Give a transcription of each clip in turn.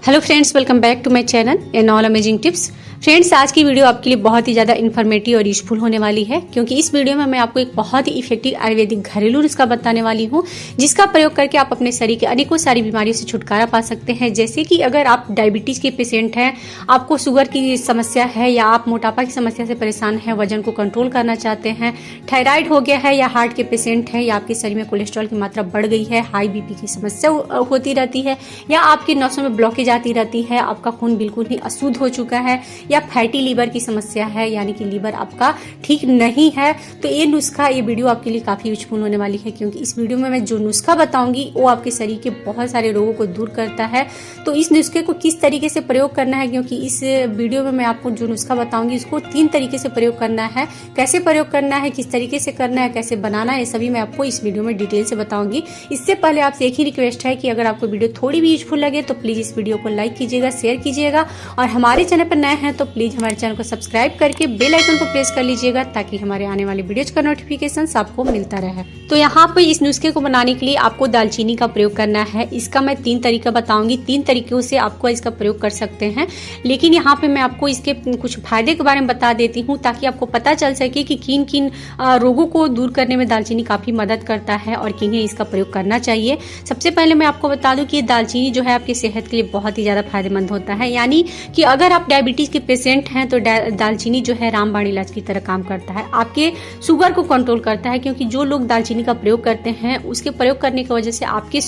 Hello friends, welcome back to my channel and all amazing tips. Friends, आज की video आपके लिए बहुत ही ज़्यादा इन्फॉर्मेटिव और यूजफुल होने वाली है, क्योंकि इस वीडियो में मैं आपको एक बहुत ही इफेक्टिव आयुर्वेदिक घरेलू नुस्खा बताने वाली हूँ, जिसका प्रयोग करके आप अपने शरीर के अनेकों सारी बीमारियों से छुटकारा पा सकते हैं। जैसे कि अगर आप डायबिटीज़ के पेशेंट हैं, आपको शुगर की समस्या है, या आप मोटापा की समस्या से परेशान हैं, वजन को कंट्रोल करना चाहते हैं, थायराइड हो गया है, या हार्ट के पेशेंट हैं, या आपके शरीर में कोलेस्ट्रॉल की मात्रा बढ़ गई है, हाई बीपी की समस्या होती रहती है, या आपके नसों में ब्लॉकेज आती रहती है, आपका खून बिल्कुल ही अशुद्ध हो चुका है, या फैटी लीवर की समस्या है, यानी कि लीवर आपका ठीक नहीं है, तो ये नुस्खा, ये वीडियो आपके लिए काफ़ी यूजफुल होने वाली है। क्योंकि इस वीडियो में मैं जो नुस्खा बताऊंगी वो आपके शरीर के बहुत सारे रोगों को दूर करता है। तो इस नुस्खे को किस तरीके से प्रयोग करना है, क्योंकि इस वीडियो में मैं आपको जो नुस्खा बताऊंगी इसको 3 तरीके से प्रयोग करना है। कैसे प्रयोग करना है, किस तरीके से करना है, कैसे बनाना है, ये सभी मैं आपको इस वीडियो में डिटेल से बताऊंगी। इससे पहले आपसे एक ही रिक्वेस्ट है कि अगर आपको वीडियो थोड़ी भी यूजफुल लगे तो प्लीज़ इस वीडियो को लाइक कीजिएगा, शेयर कीजिएगा, और हमारे चैनल पर नए हैं तो प्लीज़ हमारे चैनल को सब्सक्राइब करके बेल आइकन को प्रेस कर लीजिएगा, ताकि हमारे आने वाले वीडियोज का नोटिफिकेशन आपको मिलता रहे। तो यहाँ पर इस नुस्खे को बनाने के लिए आपको दालचीनी का प्रयोग करना है। इसका मैं 3 तरीका बताऊंगी, 3 तरीकों से आपको इसका प्रयोग कर सकते हैं। लेकिन यहाँ पे मैं आपको इसके कुछ फायदे के बारे में बता देती हूँ, ताकि आपको पता चल सके कि किन किन रोगों को दूर करने में दालचीनी काफ़ी मदद करता है और किन्हें इसका प्रयोग करना चाहिए। सबसे पहले मैं आपको बता दूं कि ये दालचीनी जो है आपकी सेहत के लिए बहुत ही ज़्यादा फायदेमंद होता है। यानी कि अगर आप डायबिटीज़ के पेशेंट हैं तो दालचीनी जो है रामबाण इलाज की तरह काम करता है, आपके शुगर को कंट्रोल करता है। क्योंकि जो लोग दालचीनी का प्रयोग करते हैं, उसके प्रयोग करने की वजह से आपके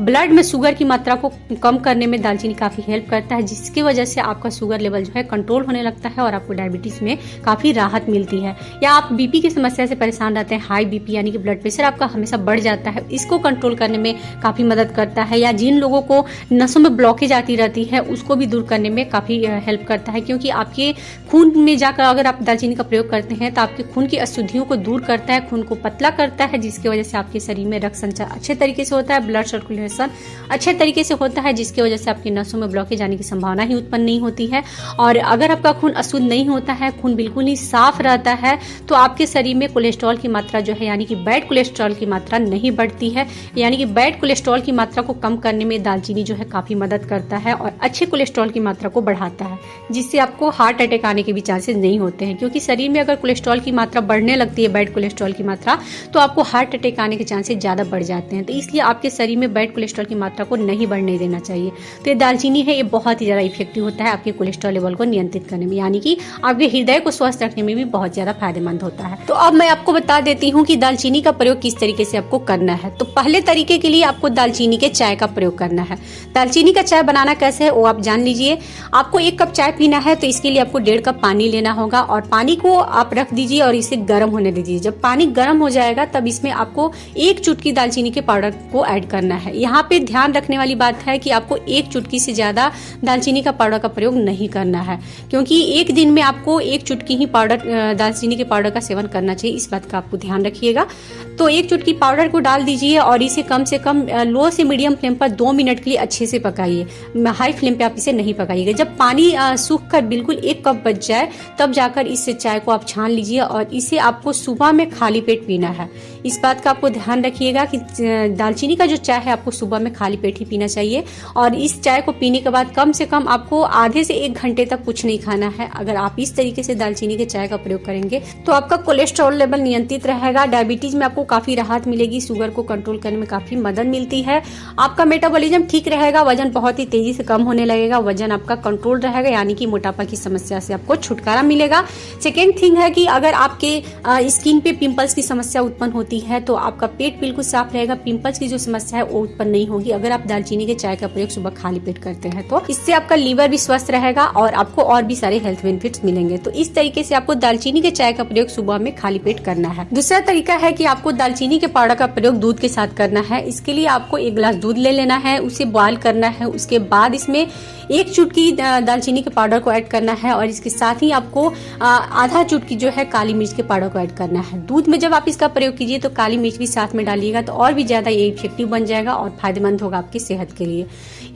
ब्लड में शुगर की मात्रा को कम करने में दालचीनी काफ़ी हेल्प करता है, जिसकी वजह से आपका शुगर लेवल जो है कंट्रोल होने लगता है और आपको डायबिटीज़ में काफ़ी राहत मिलती है। या आप बीपी की समस्या से परेशान रहते हैं, हाई बीपी यानी कि ब्लड प्रेशर आपका हमेशा बढ़ जाता है, इसको कंट्रोल करने में काफ़ी मदद करता है। या जिन लोगों को नसों में ब्लॉकेज आती रहती है, उसको भी दूर करने में काफ़ी हेल्प करता है। क्योंकि आपके खून में जाकर अगर आप दालचीनी का प्रयोग करते हैं तो आपके खून की अशुद्धियों को दूर करता है, खून को पतला करता है, जिसकी वजह से आपके शरीर में रक्त संचार अच्छे तरीके से होता है, ब्लड सर्कुलेशन अच्छे तरीके से होता है, जिसकी वजह से आपकी नसों में ब्लॉकेज आने की संभावना ही उत्पन्न नहीं होती है। और अगर आपका खून अशुद्ध नहीं होता है, खून बिल्कुल ही साफ रहता है, तो आपके शरीर में कोलेस्ट्रॉल की मात्रा जो है, यानी कि बैड कोलेस्ट्रॉल की मात्रा नहीं बढ़ती है। यानी कि बैड कोलेस्ट्रॉल की मात्रा को कम करने में दालचीनी जो है काफ़ी मदद करता है और अच्छे कोलेस्ट्रॉल की मात्रा को बढ़ाता है, जिससे आपको हार्ट अटैक आने के भी चांसेस नहीं होते हैं। क्योंकि शरीर में अगर कोलेस्ट्रॉल की मात्रा बढ़ने लगती है, बैड कोलेस्ट्रॉल की मात्रा, तो आपको हार्ट अटैक आने के चांसेस ज़्यादा बढ़ जाते हैं। तो इसलिए आपके शरीर में बैड कोलेस्ट्रॉल की मात्रा को नहीं बढ़ने देना चाहिए। तो ये दालचीनी है, ये बहुत ही ज़्यादा इफेक्टिव होता है आपके कोलेस्ट्रॉल लेवल को नियंत्रित करने में, यानी कि आपके हृदय को स्वस्थ रखने में भी बहुत ज़्यादा फायदेमंद होता है। तो अब मैं आपको बता देती हूँ कि दालचीनी का प्रयोग किस तरीके से आपको करना है। तो पहले तरीके के लिए आपको दालचीनी के चाय का प्रयोग करना है। दालचीनी का चाय बनाना कैसे है वो आप जान लीजिए। आपको 1 कप चाय पीना है, तो इसके लिए आपको 1.5 कप पानी लेना होगा, और पानी को आप रख दीजिए और इसे गर्म होने दीजिए। जब पानी गर्म हो जाएगा तब इसमें आपको 1 चुटकी दालचीनी के पाउडर को ऐड करना है। यहाँ पे ध्यान रखने वाली बात है कि आपको 1 चुटकी से ज़्यादा दालचीनी का पाउडर का प्रयोग नहीं करना है, क्योंकि एक दिन में आपको 1 चुटकी ही दालचीनी के पाउडर का सेवन करना चाहिए। इस बात का आपको ध्यान रखिएगा। तो 1 चुटकी पाउडर को डाल दीजिए और इसे कम से कम लो से मीडियम फ्लेम पर 2 मिनट के लिए अच्छे से पकाइए। हाई फ्लेम पे आप इसे नहीं पकाइएगा। जब पानी सूख कर बिल्कुल 1 कप बच जाए, तब जाकर इस चाय को आप छान लीजिए, और इसे आपको सुबह में खाली पेट पीना है। इस बात का आपको ध्यान रखिएगा कि दालचीनी का जो चाय है आपको सुबह में खाली पेट ही पीना चाहिए। और इस चाय को पीने के बाद कम से कम आपको आधे से 1 घंटे तक कुछ नहीं खाना है। अगर आप इस तरीके से दालचीनी के चाय का प्रयोग करेंगे तो आपका कोलेस्ट्रॉल लेवल नियंत्रित रहेगा, डायबिटीज में आपको काफी राहत मिलेगी, शुगर को कंट्रोल करने में काफी मदद मिलती है, आपका मेटाबॉलिज्म ठीक रहेगा, वजन बहुत ही तेजी से कम होने लगेगा, वजन आपका कंट्रोल रहेगा, यानी कि मोटापा की समस्या से आपको छुटकारा मिलेगा। सेकेंड थिंग है कि अगर आपके स्किन पे पिंपल्स की समस्या उत्पन्न होती है तो आपका पेट बिल्कुल साफ रहेगा, पिंपल्स की जो समस्या है वो उत्पन्न नहीं होगी अगर आप दालचीनी के चाय का प्रयोग सुबह खाली पेट करते हैं। तो इससे आपका लीवर भी स्वस्थ रहेगा और आपको और भी सारे हेल्थ बेनिफिट्स मिलेंगे। तो इस तरीके से आपको दालचीनी के चाय का प्रयोग सुबह में खाली पेट करना है। दूसरा तरीका है कि आपको दालचीनी के पाउडर का प्रयोग दूध के साथ करना है। इसके लिए आपको 1 गिलास दूध ले लेना है, उसे बॉयल करना है, उसके बाद इसमें 1 चुटकी दालचीनी के पाउडर को ऐड करना है और इसके साथ ही आपको आधा चुटकी जो है काली मिर्च के पाउडर को ऐड करना है। दूध में जब आप इसका प्रयोग कीजिए तो काली मिर्च भी साथ में डालिएगा तो और भी ज्यादा ये इफेक्टिव बन जाएगा और फायदेमंद होगा आपकी सेहत के लिए।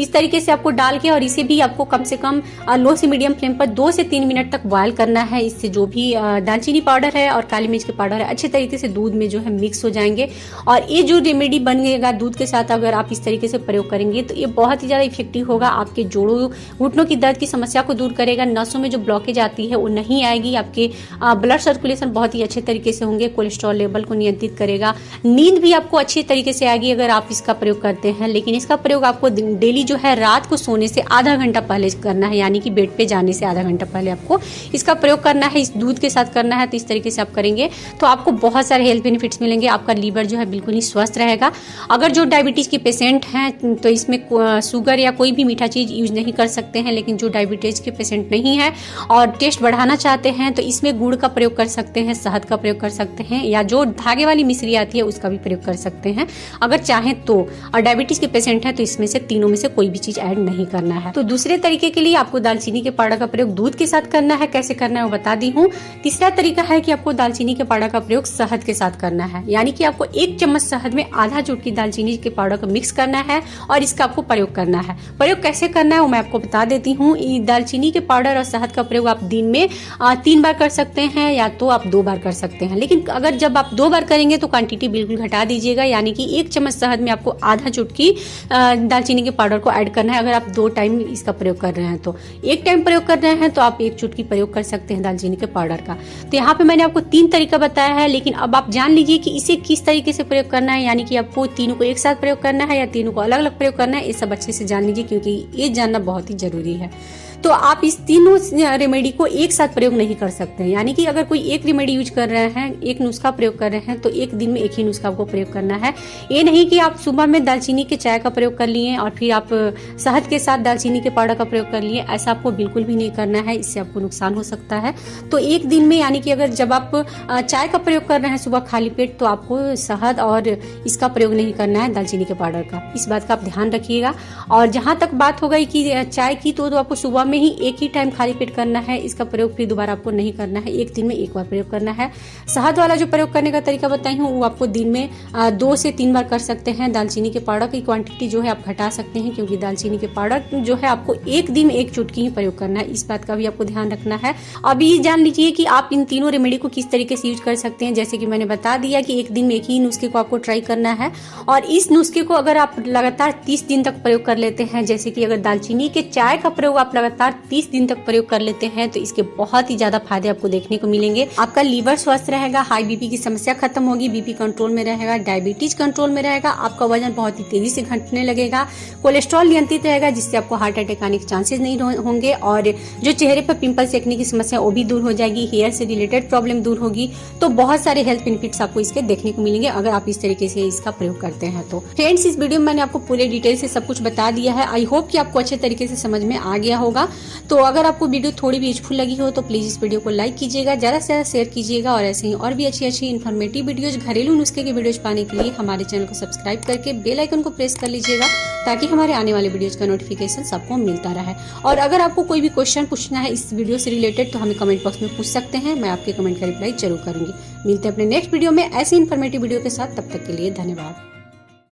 इस तरीके से आपको डाल के और इसे भी आपको कम से कम लो से मीडियम फ्लेम पर 2 से 3 मिनट तक बॉयल करना है। इससे जो भी दालचीनी पाउडर है और काली मिर्च के पाउडर है अच्छे तरीके से दूध में जो है मिक्स हो जाएंगे और ये जो रेमेडी बनेगा दूध के साथ अगर आप इस तरीके से प्रयोग करेंगे तो ये बहुत ही ज्यादा इफेक्टिव होगा। आपके जोड़ों घुटनों की दर्द की समस्या को दूर करेगा, नसों में जो ब्लॉकेज आती है वो नहीं आएगी, आपके ब्लड सर्कुलेशन बहुत ही अच्छे तरीके से होंगे, कोलेस्ट्रॉल लेवल को नियंत्रित करेगा, नींद भी आपको अच्छे तरीके से आएगी अगर आप इसका प्रयोग करते हैं। लेकिन इसका प्रयोग आपको डेली जो है रात को सोने से आधा घंटा पहले करना है, यानी कि बेड पे जाने से आधा घंटा पहले आपको इसका प्रयोग करना है। इस दूध के साथ करना है तो इस तरीके से आप करेंगे तो आपको बहुत सारे हेल्थ बेनिफिट्स मिलेंगे। आपका लीवर जो है बिल्कुल ही स्वस्थ रहेगा। अगर जो डायबिटीज के पेशेंट हैं तो इसमें शुगर या कोई भी मीठा चीज यूज नहीं कर सकते हैं, लेकिन जो डायबिटीज के पेशेंट नहीं है और टेस्ट बढ़ाना चाहते हैं तो इसमें गुड़ का प्रयोग कर सकते हैं, शहद का प्रयोग कर सकते हैं या जो धागे वाली मिश्री आती है उसका भी प्रयोग कर सकते हैं अगर चाहें तो। और डायबिटीज के पेशेंट हैं तो इसमें से तीनों में से कोई भी चीज ऐड नहीं करना है। तो दूसरे तरीके के लिए आपको दालचीनी के पाउडर का प्रयोग दूध के साथ करना है। कैसे करना है वो बता दी हूँ। तीसरा तरीका है कि आपको दालचीनी के पाउडर का प्रयोग शहद के साथ करना है, यानी कि आपको 1 चम्मच शहद में आधा चुटकी दालचीनी के पाउडर को मिक्स करना है और इसका आपको प्रयोग करना है। प्रयोग कैसे करना है वो मैं आपको बता देती हूँ। दालचीनी के पाउडर और शहद का प्रयोग आप दिन में 3 बार कर सकते हैं या तो आप 2 बार कर सकते हैं, लेकिन अगर जब आप 2 बार करेंगे तो क्वांटिटी बिल्कुल घटा दीजिएगा, यानी कि 1 चम्मच शहद में आपको आधा चुटकी दालचीनी के पाउडर को ऐड करना है। अगर आप 2 टाइम इसका प्रयोग कर रहे हैं तो 1 टाइम प्रयोग कर रहे हैं तो आप 1 चुटकी प्रयोग कर सकते हैं दालचीनी के पाउडर का। तो यहाँ पे मैंने आपको 3 तरीका बताया है, लेकिन अब आप जान लीजिए कि इसे किस तरीके से प्रयोग करना है, यानी कि आपको तीनों को एक साथ प्रयोग करना है या तीनों को अलग अलग प्रयोग करना है। ये सब अच्छे से जान लीजिए क्योंकि ये जानना बहुत ही जरूरी है। तो आप इस तीनों रेमेडी को एक साथ प्रयोग नहीं कर सकते, यानी कि अगर कोई एक रेमेडी यूज कर रहे हैं, एक नुस्खा प्रयोग कर रहे हैं तो एक दिन में एक ही नुस्खा आपको प्रयोग करना है। ये नहीं कि आप सुबह में दालचीनी के चाय का प्रयोग कर लिए और फिर आप शहद के साथ दालचीनी के पाउडर का प्रयोग कर लिए, ऐसा आपको बिल्कुल भी नहीं करना है, इससे आपको नुकसान हो सकता है। तो एक दिन में, यानी कि अगर जब आप चाय का प्रयोग कर रहे हैं सुबह खाली पेट तो आपको शहद और इसका प्रयोग नहीं करना है दालचीनी के पाउडर का। इस बात का आप ध्यान रखिएगा। और जहां तक बात हो गई कि चाय की, तो आपको सुबह में ही एक ही टाइम खाली पेट करना है, इसका प्रयोग फिर दोबारा आपको नहीं करना है, एक दिन में एक बार प्रयोग करना है। शहद वाला जो प्रयोग करने का तरीका बताई हूँ वो आपको दिन में 2 से 3 बार कर सकते हैं। दालचीनी के पाउडर की क्वांटिटी जो है आप घटा सकते हैं, क्योंकि दालचीनी के पाउडर जो है आपको एक दिन में 1 चुटकी ही प्रयोग करना है, इस बात का भी आपको ध्यान रखना है। अब ये जान लीजिए कि आप इन तीनों रेमेडी को किस तरीके से यूज कर सकते हैं। जैसे कि मैंने बता दिया कि एक दिन में एक ही नुस्खे को आपको ट्राई करना है और इस नुस्खे को अगर आप लगातार 30 दिन तक प्रयोग कर लेते हैं, जैसे कि अगर दालचीनी के चाय का प्रयोग आप लगातार 30 दिन तक प्रयोग कर लेते हैं तो इसके बहुत ही ज्यादा फायदे आपको देखने को मिलेंगे। आपका लीवर स्वस्थ रहेगा, हाई बीपी की समस्या खत्म होगी, बीपी कंट्रोल में रहेगा, डायबिटीज कंट्रोल में रहेगा, आपका वजन बहुत ही तेजी से घटने लगेगा, कोलेस्ट्रॉल नियंत्रित रहेगा जिससे आपको हार्ट अटैक आने के चांसेस नहीं होंगे और जो चेहरे पर पिंपल सेकने की समस्या वो भी दूर हो जाएगी, हेयर से रिलेटेड प्रॉब्लम दूर होगी। तो बहुत सारे हेल्थ बेनिफिट्स आपको इसके देखने को मिलेंगे अगर आप इस तरीके से इसका प्रयोग करते हैं। तो फ्रेंड्स, इस वीडियो में मैंने आपको पूरे डिटेल से सब कुछ बता दिया है। आई होप कि आपको अच्छे तरीके से समझ में आ गया होगा। तो अगर आपको वीडियो थोड़ी भी यूजफुल लगी हो तो प्लीज इस वीडियो को लाइक कीजिएगा, ज्यादा से ज्यादा शेयर कीजिएगा और ऐसे ही और भी अच्छी इन्फॉर्मेटिव वीडियोज, घरेलू नुस्खे के वीडियोज पाने के लिए हमारे चैनल को सब्सक्राइब करके बेल आइकन को प्रेस कर लीजिएगा ताकि हमारे आने वाले वीडियोज का नोटिफिकेशन सबको मिलता रहे। और अगर आपको कोई भी क्वेश्चन पूछना है इस वीडियो से रिलेटेड तो हमें कमेंट बॉक्स में पूछ सकते हैं, मैं आपके कमेंट का रिप्लाई जरूर करूंगी। मिलते हैं अपने नेक्स्ट वीडियो में ऐसी इन्फॉर्मेटिव वीडियो के साथ, तब तक के लिए धन्यवाद।